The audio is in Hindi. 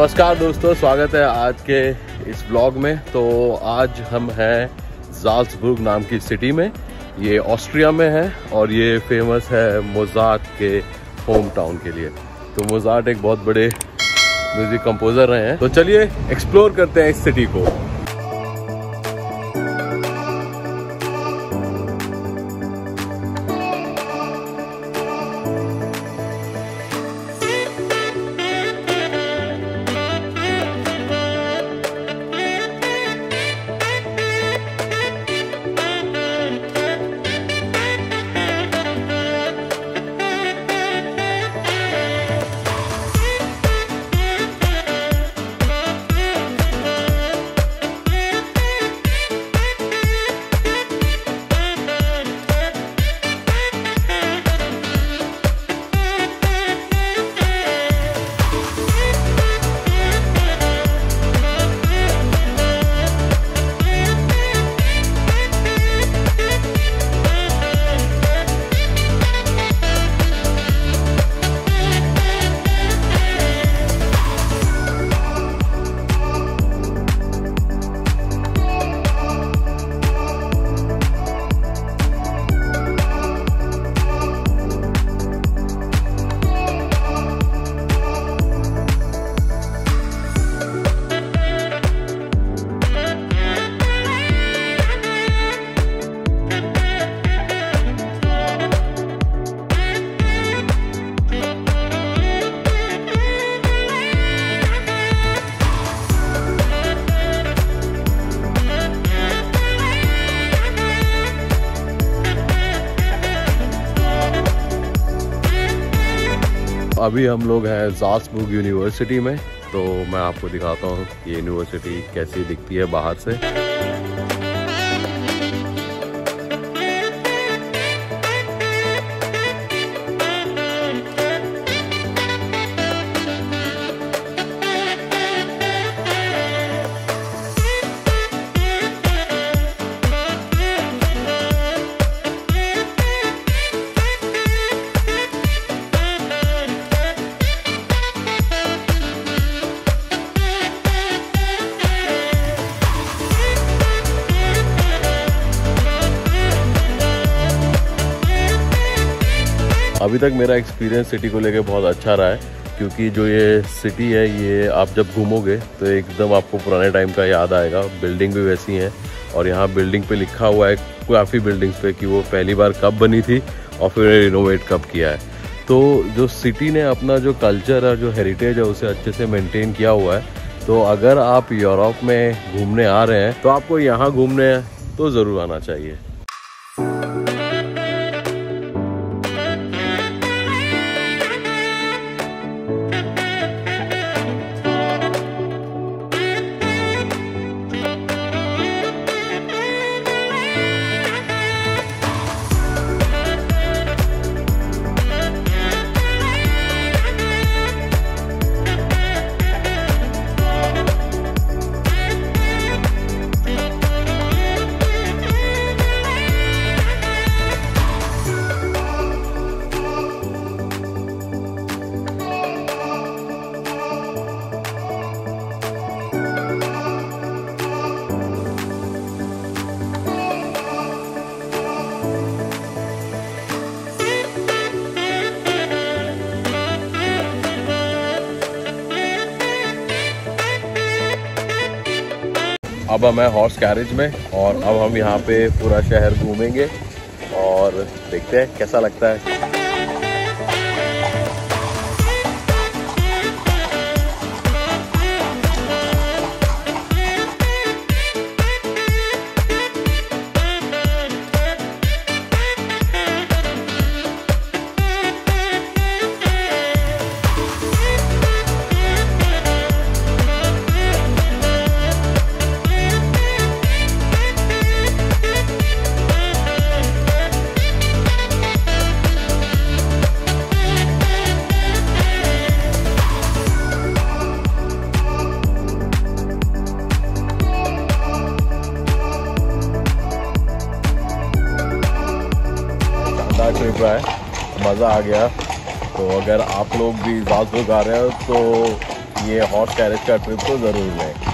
नमस्कार दोस्तों, स्वागत है आज के इस ब्लॉग में। तो आज हम हैं साल्ज़बर्ग नाम की सिटी में। ये ऑस्ट्रिया में है और ये फेमस है मोज़ार्ट के होम टाउन के लिए। तो मोज़ार्ट एक बहुत बड़े म्यूजिक कंपोजर रहे हैं। तो चलिए एक्सप्लोर करते हैं इस सिटी को। अभी हम लोग हैं साल्ज़बर्ग यूनिवर्सिटी में। तो मैं आपको दिखाता हूँ ये यूनिवर्सिटी कैसी दिखती है बाहर से। अभी तक मेरा एक्सपीरियंस सिटी को लेके बहुत अच्छा रहा है, क्योंकि जो ये सिटी है ये आप जब घूमोगे तो एकदम आपको पुराने टाइम का याद आएगा। बिल्डिंग भी वैसी हैं और यहाँ बिल्डिंग पे लिखा हुआ है काफ़ी बिल्डिंग्स पे कि वो पहली बार कब बनी थी और फिर रिनोवेट कब किया है। तो जो सिटी ने अपना जो कल्चर और जो हेरिटेज है उसे अच्छे से मेनटेन किया हुआ है। तो अगर आप यूरोप में घूमने आ रहे हैं तो आपको यहाँ घूमने तो ज़रूर आना चाहिए। अब हम हैं हॉर्स कैरेज में और अब हम यहाँ पे पूरा शहर घूमेंगे और देखते हैं कैसा लगता है। ट्रिप रहा है, मज़ा आ गया। तो अगर आप लोग भी साल्ज़बर्ग आ रहे हो तो ये हॉर्स कैरेज का ट्रिप तो ज़रूर लें।